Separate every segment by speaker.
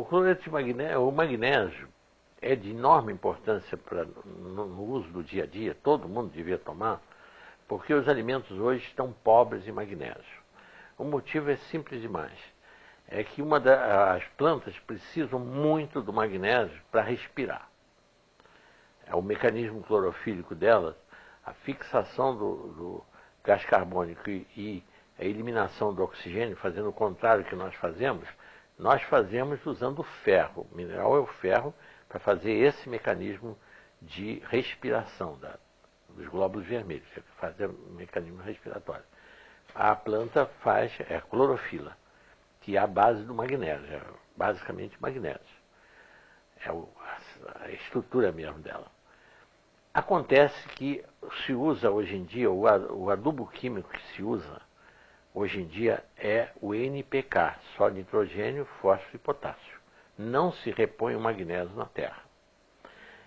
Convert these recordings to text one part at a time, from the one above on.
Speaker 1: cloreto de magnésio, o magnésio é de enorme importância no uso do dia a dia, todo mundo devia tomar, porque os alimentos hoje estão pobres em magnésio. O motivo é simples demais. É que as plantas precisam muito do magnésio para respirar. É o mecanismo clorofílico delas, a fixação do gás carbônico e a eliminação do oxigênio, fazendo o contrário que nós fazemos usando o ferro. O mineral é o ferro para fazer esse mecanismo de respiração dos glóbulos vermelhos, fazer o mecanismo respiratório. A planta faz a clorofila, que é a base do magnésio, é basicamente magnésio. É a estrutura mesmo dela. Acontece que se usa hoje em dia, o adubo químico que se usa hoje em dia é o NPK, só nitrogênio, fósforo e potássio. Não se repõe o magnésio na terra.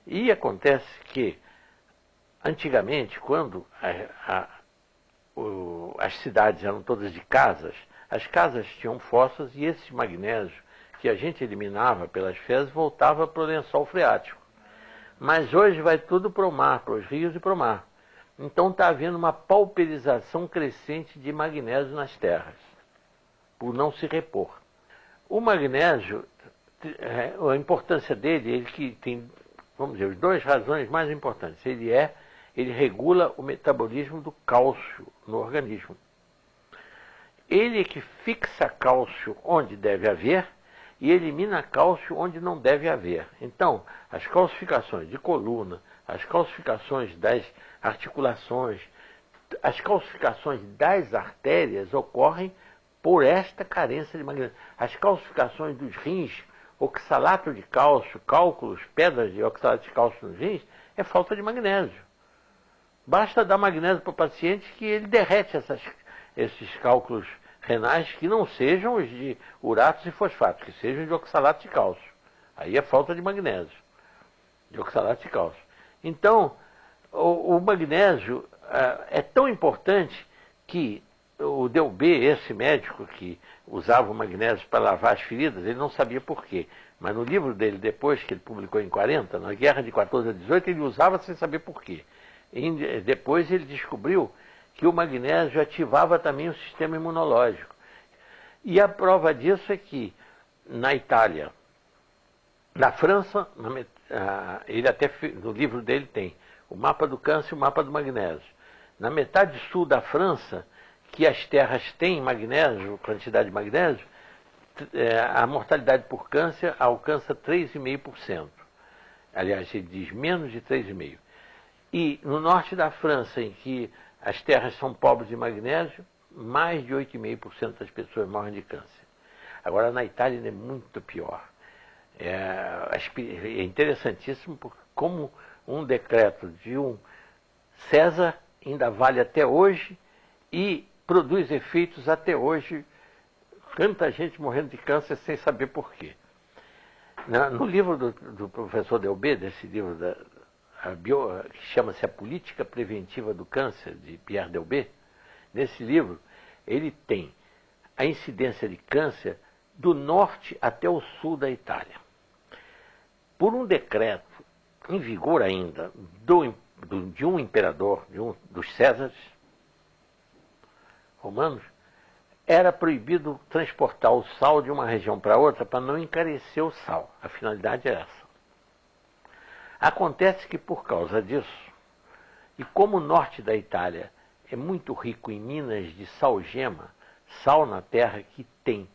Speaker 1: E acontece que, antigamente, quando as cidades eram todas de casas, as casas tinham fossas e esse magnésio que a gente eliminava pelas fezes voltava para o lençol freático. Mas hoje vai tudo para o mar, para os rios e para o mar. Então está havendo uma pauperização crescente de magnésio nas terras, por não se repor. O magnésio, a importância dele, ele que tem, vamos dizer, as duas razões mais importantes. Ele regula o metabolismo do cálcio no organismo. Ele é que fixa cálcio onde deve haver e elimina cálcio onde não deve haver. Então, as calcificações de coluna, as calcificações das articulações, as calcificações das artérias ocorrem por esta carência de magnésio. As calcificações dos rins, oxalato de cálcio, cálculos, pedras de oxalato de cálcio nos rins, é falta de magnésio. Basta dar magnésio para o paciente que ele derrete esses cálculos renais que não sejam os de uratos e fosfatos, que sejam de oxalato de cálcio. Aí é falta de magnésio, de oxalato de cálcio. Então, o magnésio é tão importante que o Delbé, esse médico que usava o magnésio para lavar as feridas, ele não sabia por quê. Mas no livro dele, depois que ele publicou em 40, na Guerra de 14 a 18, ele usava sem saber por quê. E depois ele descobriu que o magnésio ativava também o sistema imunológico. E a prova disso é que na Itália, na França, ele até no livro dele tem o mapa do câncer e o mapa do magnésio. Na metade sul da França, que as terras têm magnésio, quantidade de magnésio, a mortalidade por câncer alcança 3,5%. Aliás, ele diz menos de 3,5%. E no norte da França, em que as terras são pobres de magnésio, mais de 8,5% das pessoas morrem de câncer. Agora, na Itália, ainda é muito pior. É interessantíssimo como um decreto de um César ainda vale até hoje e produz efeitos até hoje. Tanta gente morrendo de câncer sem saber por quê. No livro do professor Delbé, desse livro que chama-se A Política Preventiva do Câncer, de Pierre Delbé, nesse livro ele tem a incidência de câncer do norte até o sul da Itália. Por um decreto em vigor ainda de um imperador, dos Césares romanos, era proibido transportar o sal de uma região para outra para não encarecer o sal. A finalidade é essa. Acontece que por causa disso, e como o norte da Itália é muito rico em minas de salgema, sal na terra que tem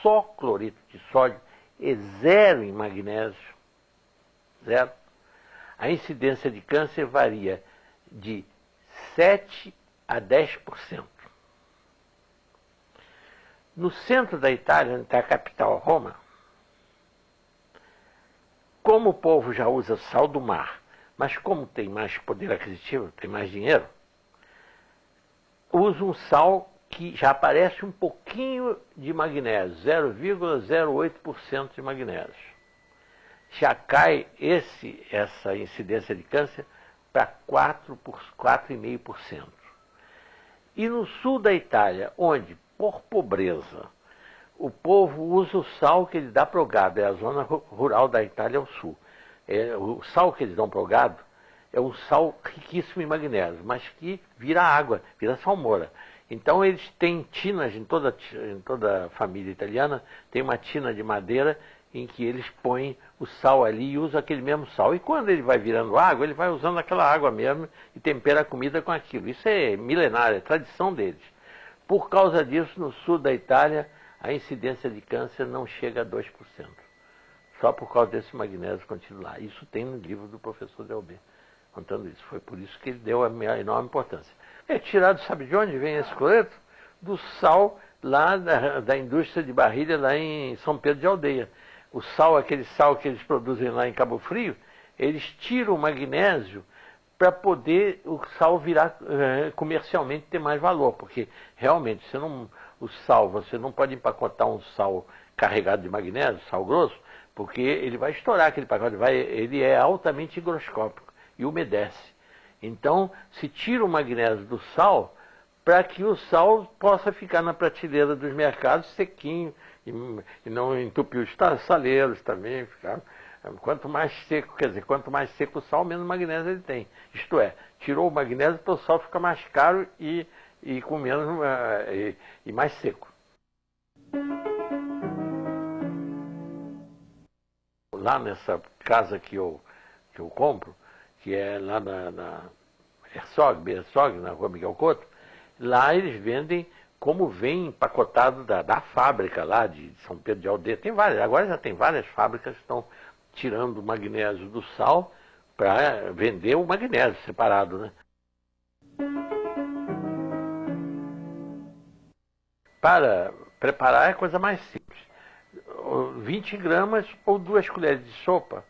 Speaker 1: só cloreto de sódio e zero em magnésio, zero, a incidência de câncer varia de 7 a 10%. No centro da Itália, onde está a capital, Roma, como o povo já usa sal do mar, mas como tem mais poder aquisitivo, tem mais dinheiro, usa um sal que já aparece um pouquinho de magnésio, 0,08% de magnésio. Já cai essa incidência de câncer para 4,5%. E no sul da Itália, onde, por pobreza, O povo usa o sal que ele dá para o gado, é a zona rural da Itália ao sul. O sal que eles dão para o gado é um sal riquíssimo em magnésio, mas que vira água, vira salmoura. Então eles têm tinas, em toda a família italiana, tem uma tina de madeira em que eles põem o sal ali e usam aquele mesmo sal. E quando ele vai virando água, ele vai usando aquela água mesmo e tempera a comida com aquilo. Isso é milenário, é tradição deles. Por causa disso, no sul da Itália, a incidência de câncer não chega a 2%. Só por causa desse magnésio contido lá. Isso tem no livro do professor Delbé, contando isso. Foi por isso que ele deu a enorme importância. É tirado, sabe de onde vem esse cloreto? Do sal lá da indústria de Barrilha, lá em São Pedro de Aldeia. O sal, aquele sal que eles produzem lá em Cabo Frio, eles tiram o magnésio para poder o sal virar comercialmente ter mais valor, porque realmente você não pode empacotar um sal carregado de magnésio, sal grosso, porque ele vai estourar aquele pacote, ele é altamente higroscópico e umedece. Então, se tira o magnésio do sal para que o sal possa ficar na prateleira dos mercados sequinho e não entupir os saleiros também. Quanto mais seco, quanto mais seco o sal, menos magnésio ele tem. Isto é, tirou o magnésio para o sal ficar mais caro e com menos e mais seco. Lá nessa casa que eu compro, que é lá na Herzog, na rua Miguel Couto, lá eles vendem como vem empacotado da fábrica lá de São Pedro de Aldeia. Tem várias, agora já tem várias fábricas que estão tirando o magnésio do sal para vender o magnésio separado, né? Para preparar é a coisa mais simples. 20 gramas ou 2 colheres de sopa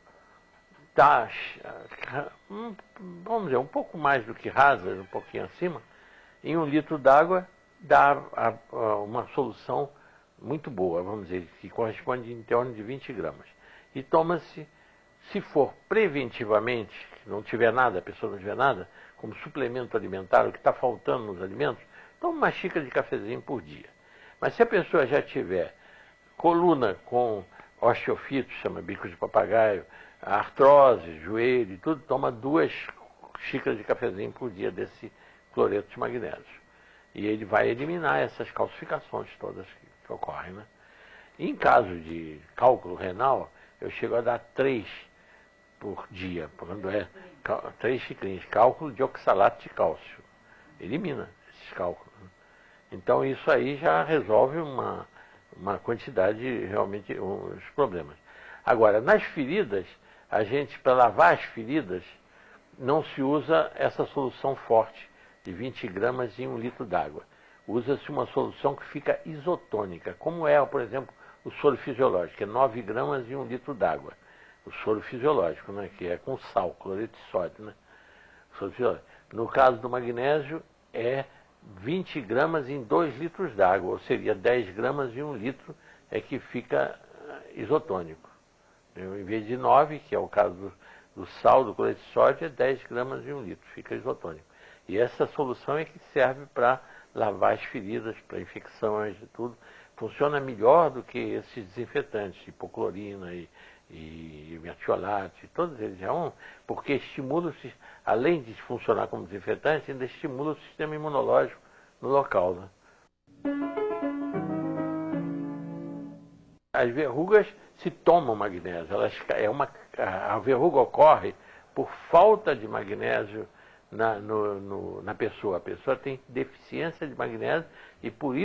Speaker 1: dá, vamos dizer, um pouco mais do que rasa, um pouquinho acima, em 1 litro d'água dá uma solução muito boa, vamos dizer, que corresponde em torno de 20 gramas. E toma-se, se for preventivamente, não tiver nada, a pessoa não tiver nada, como suplemento alimentar, o que está faltando nos alimentos, toma uma xícara de cafezinho por dia. Mas se a pessoa já tiver coluna com osteofito, chama bico de papagaio, artrose, joelho e tudo, toma 2 xícaras de cafezinho por dia desse cloreto de magnésio. E ele vai eliminar essas calcificações todas que ocorrem, né? Em caso de cálculo renal, eu chego a dar 3 por dia, quando é 3 xicrinhas, cálculo de oxalato de cálcio. Elimina esses cálculos. Então isso aí já resolve uma quantidade, realmente, os problemas. Agora, nas feridas, para lavar as feridas, não se usa essa solução forte de 20 gramas em 1 litro d'água. Usa-se uma solução que fica isotônica, como é, por exemplo, o soro fisiológico, que é 9 gramas em 1 litro d'água. O soro fisiológico, né, que é com sal, cloreto de sódio, né? Soro fisiológico. No caso do magnésio, é 20 gramas em 2 litros d'água, ou seria 10 gramas em 1 litro, é que fica isotônico. Em vez de 9, que é o caso do sal, do cloreto de sódio, é 10 gramas em 1 litro, fica isotônico. E essa solução é que serve para lavar as feridas, para infecções e tudo. Funciona melhor do que esses desinfetantes, hipoclorina e metiolato, todos eles porque estimula, além de funcionar como desinfetante, ainda estimula o sistema imunológico no local, né? As verrugas se tomam magnésio, a verruga ocorre por falta de magnésio na pessoa. A pessoa tem deficiência de magnésio e por isso